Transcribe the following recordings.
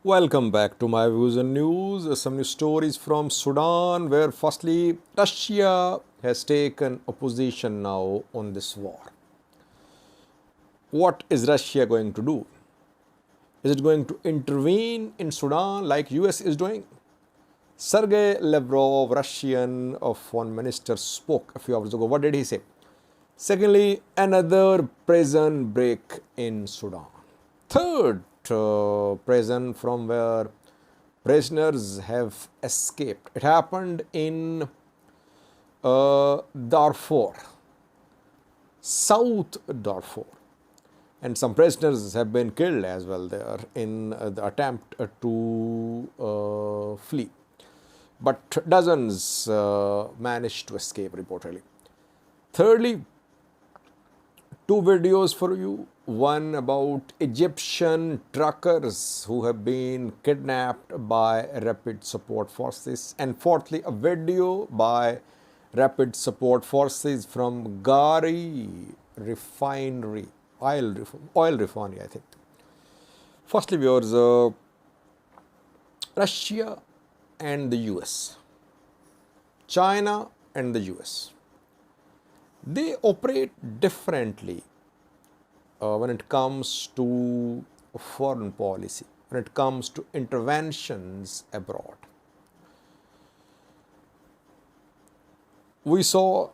Welcome back to my views and news. Some new stories from Sudan, where firstly, Russia has taken a position now on this war. What is Russia going to do? Is it going to intervene in Sudan like US is doing? Sergei Lavrov, Russian foreign minister, spoke a few hours ago. What did he say? Secondly, another prison break in Sudan. Third, prison from where prisoners have escaped. It happened in Darfur, South Darfur. And some prisoners have been killed as well there in the attempt to flee. But dozens managed to escape reportedly. Thirdly, two videos for you. One about Egyptian truckers who have been kidnapped by Rapid Support Forces. And fourthly, a video by Rapid Support Forces from Gari Refinery, oil refinery, I think. Firstly, viewers, Russia and the US, China and the US, they operate differently when it comes to foreign policy, when it comes to interventions abroad. We saw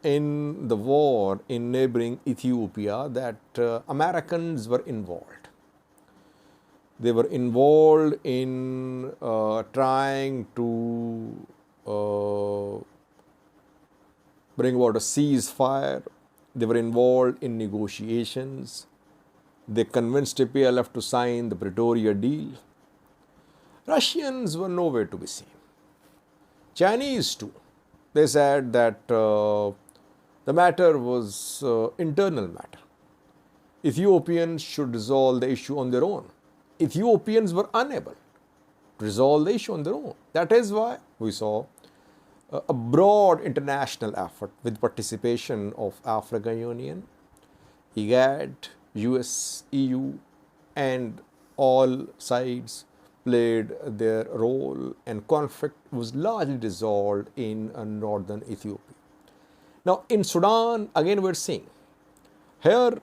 in the war in neighboring Ethiopia that Americans were involved. They were involved in trying to bring about a ceasefire. They were involved in negotiations. They convinced TPLF to sign the Pretoria deal. Russians were nowhere to be seen. Chinese too. They said that the matter was internal matter. Ethiopians should resolve the issue on their own. Ethiopians were unable to resolve the issue on their own. That is why we saw a broad international effort with participation of African Union, IGAD, US, EU, and all sides played their role, and conflict was largely resolved in northern Ethiopia. Now in Sudan, again we're seeing here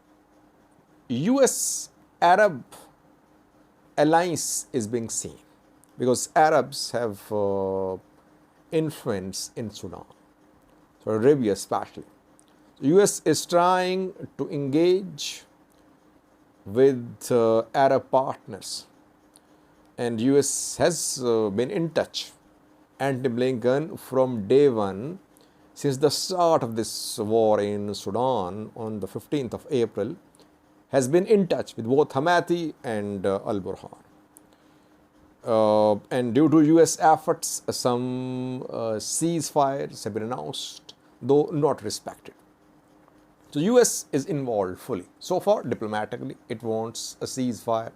US Arab alliance is being seen because Arabs have influence in Sudan, so Arabia especially. US is trying to engage with Arab partners, and US has been in touch. Antony Blinken from day one, since the start of this war in Sudan on the 15th of April, has been in touch with both Houthi and al-Burhan. And due to US efforts, some ceasefires have been announced, though not respected. So US is involved fully. So far, diplomatically, it wants a ceasefire.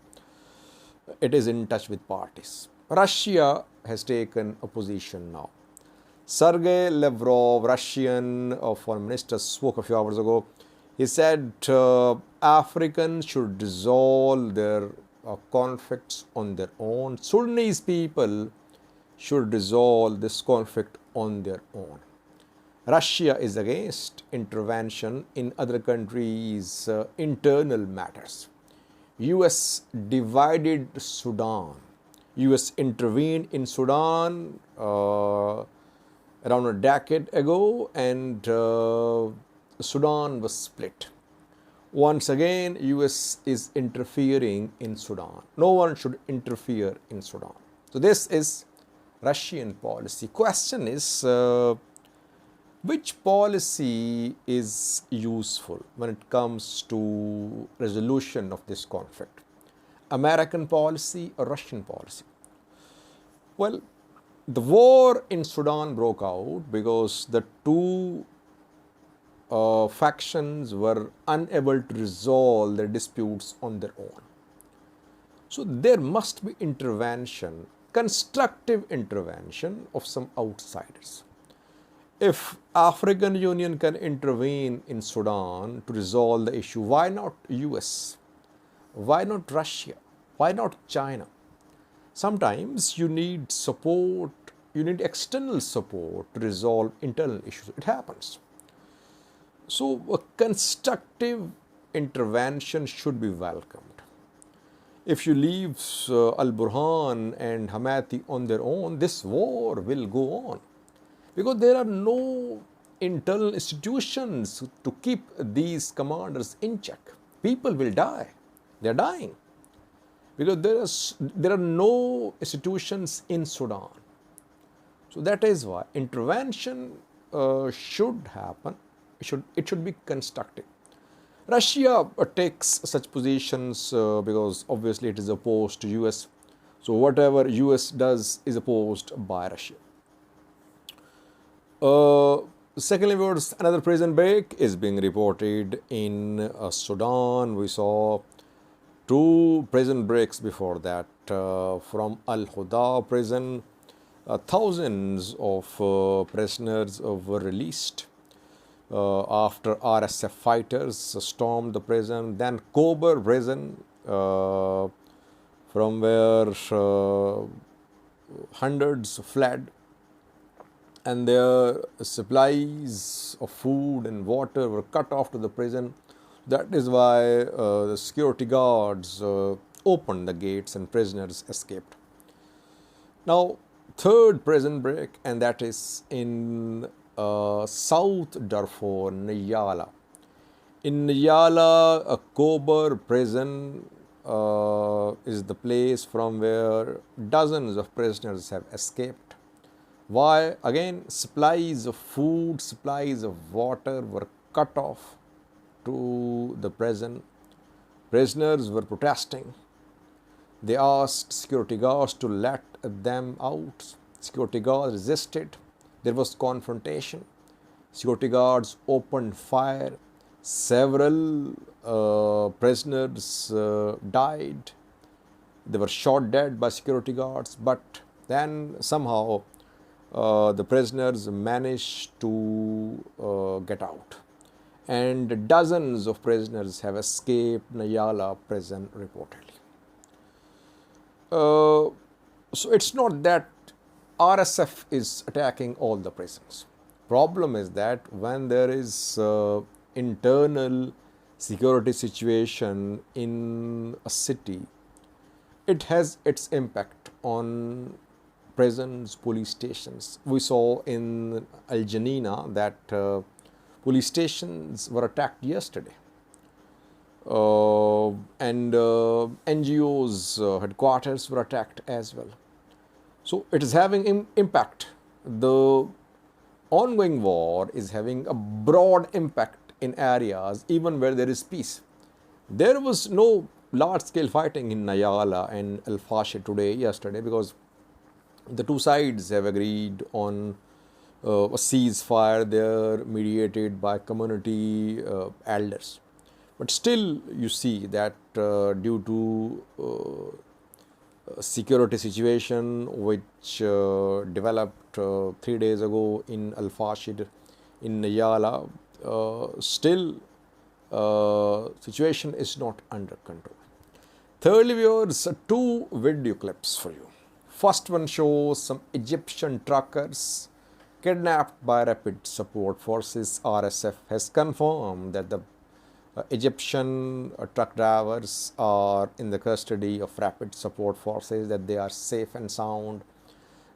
It is in touch with parties. Russia has taken a position now. Sergei Lavrov, Russian foreign minister, spoke a few hours ago. He said Africans should resolve their conflicts on their own. Sudanese people should resolve this conflict on their own. Russia is against intervention in other countries' internal matters. US divided Sudan. US intervened in Sudan around a decade ago, and Sudan was split. Once again, US is interfering in Sudan. No one should interfere in Sudan. So this is Russian policy. Question is, which policy is useful when it comes to resolution of this conflict? American policy or Russian policy? Well, the war in Sudan broke out because the two factions were unable to resolve their disputes on their own. So there must be intervention, constructive intervention of some outsiders. If African Union can intervene in Sudan to resolve the issue, why not US? Why not Russia? Why not China? Sometimes you need support, you need external support to resolve internal issues. It happens. So, a constructive intervention should be welcomed. If you leave Al Burhan and Hamati on their own, this war will go on because there are no internal institutions to keep these commanders in check. People will die. They are dying because there are no institutions in Sudan. So that is why intervention should happen. It should be constructive. Russia takes such positions because obviously it is opposed to US. So whatever US does is opposed by Russia. Secondly, another prison break is being reported in Sudan. We saw 2 prison breaks before that from Al Huda prison. Thousands of prisoners were released after RSF fighters stormed the prison. Then Kober prison, from where hundreds fled, and their supplies of food and water were cut off to the prison. That is why the security guards opened the gates and prisoners escaped. Now, third prison break, and that is in South Darfur, Nyala. In Nyala, a Kober prison is the place from where dozens of prisoners have escaped. Why? Again, supplies of food, supplies of water were cut off to the prison. Prisoners were protesting. They asked security guards to let them out. Security guards resisted. There was confrontation. Security guards opened fire. Several prisoners died. They were shot dead by security guards, but then somehow the prisoners managed to get out. And dozens of prisoners have escaped Nyala prison reportedly. So it's not that RSF is attacking all the prisons. Problem is that when there is internal security situation in a city, it has its impact on prisons, police stations. We saw in Al Janina that police stations were attacked yesterday. And NGOs headquarters were attacked as well. So it is having impact. The ongoing war is having a broad impact in areas even where there is peace. There was no large-scale fighting in Nyala and Al Fasher yesterday, because the two sides have agreed on a ceasefire there mediated by community elders. But still you see that due to security situation which developed 3 days ago in Al Fasher, in Nyala, still situation is not under control. Thirdly, viewers, 2 video clips for you. First one shows some Egyptian truckers kidnapped by Rapid Support Forces. RSF has confirmed that the Egyptian truck drivers are in the custody of Rapid Support Forces, that they are safe and sound.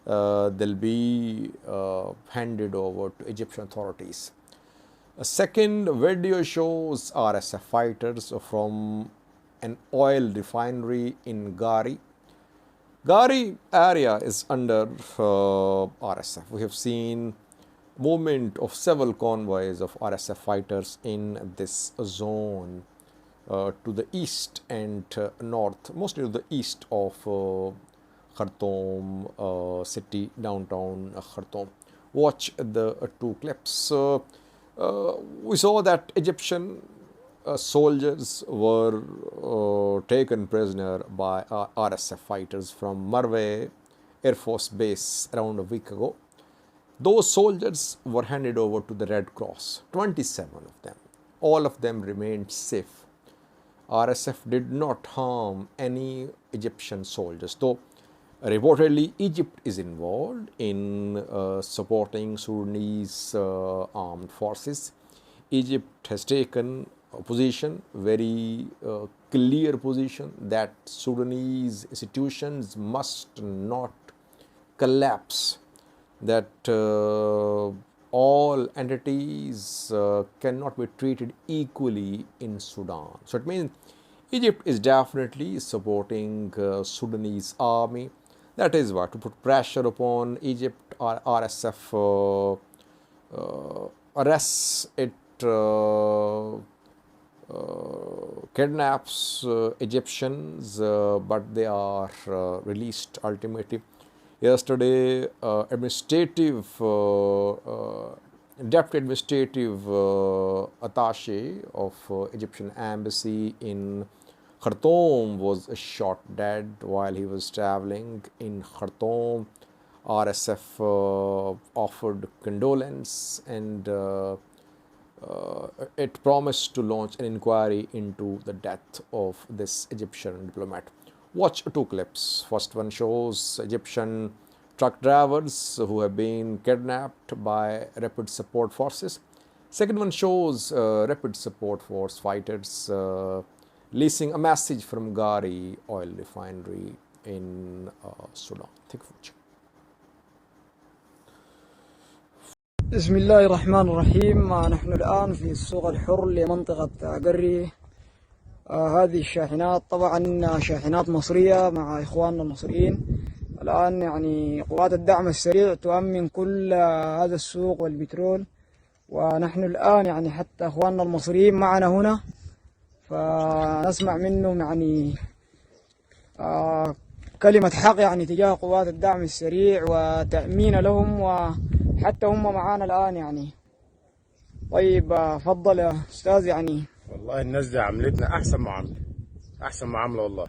They'll be handed over to Egyptian authorities. A second video shows RSF fighters from an oil refinery in Gari. Gari area is under RSF. We have seen movement of several convoys of RSF fighters in this zone to the east and north, mostly to the east of Khartoum city, downtown Khartoum. Watch the 2 clips. We saw that Egyptian soldiers were taken prisoner by RSF fighters from Marway Air Force Base around a week ago. Those soldiers were handed over to the Red Cross, 27 of them. All of them remained safe. RSF did not harm any Egyptian soldiers. Though reportedly Egypt is involved in supporting Sudanese armed forces, Egypt has taken a position, very clear position, that Sudanese institutions must not collapse, that all entities cannot be treated equally in Sudan. So it means Egypt is definitely supporting Sudanese army. That is what, to put pressure upon Egypt. Or RSF arrests it, kidnaps Egyptians, but they are released ultimately. Yesterday, deputy administrative attaché of Egyptian embassy in Khartoum was shot dead while he was traveling in Khartoum. RSF offered condolence, and it promised to launch an inquiry into the death of this Egyptian diplomat. Watch two clips. First one shows Egyptian truck drivers who have been kidnapped by Rapid Support Forces. Second one shows Rapid Support Force fighters leasing a message from Gari oil refinery in Sudan. Thank you for watching. بسم الله الرحمن الرحيم. نحن الآن في السوق الحر لمنطقة قري. هذه الشاحنات طبعا شاحنات مصرية مع إخواننا المصريين. الآن يعني قوات الدعم السريع تؤمن كل هذا السوق والبترول، ونحن الآن يعني حتى إخواننا المصريين معنا هنا، فنسمع منهم يعني كلمة حق يعني تجاه قوات الدعم السريع وتأمين لهم، وحتى هم معانا الآن يعني. طيب فضل يا أستاذ. يعني والله الناس دي عملتنا أحسن معاملة والله،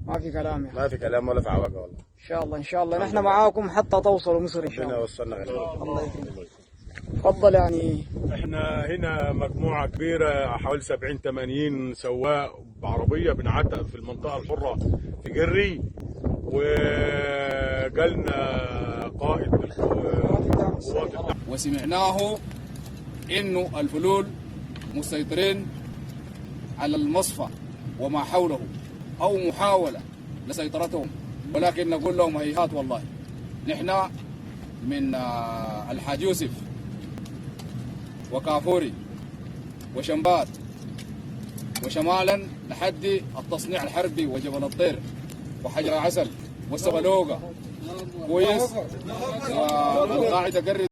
ما في كلام يعني. ما في كلام ولا في عوجة والله. إن شاء الله إن شاء الله نحن معاكم حتى توصلوا مصر إن شاء الله. ربنا يوصلنا غير. الله يكرمك. تفضل. يعني احنا هنا مجموعة كبيرة حوالي 70-80 سواق بعربية بنعتق في المنطقة الحرة في جري، وجالنا قائد القوات الدعم وسمعناه إنه الفلول مسيطرين على المصفى وما حوله أو محاولة لسيطرتهم، ولكن نقول لهم هيهات والله. نحن من الحاج يوسف وكافوري وشمبات وشمالا لحد التصنيع الحربي وجبل الطير وحجر عسل والسبلوقة كويس، والقاعدة قري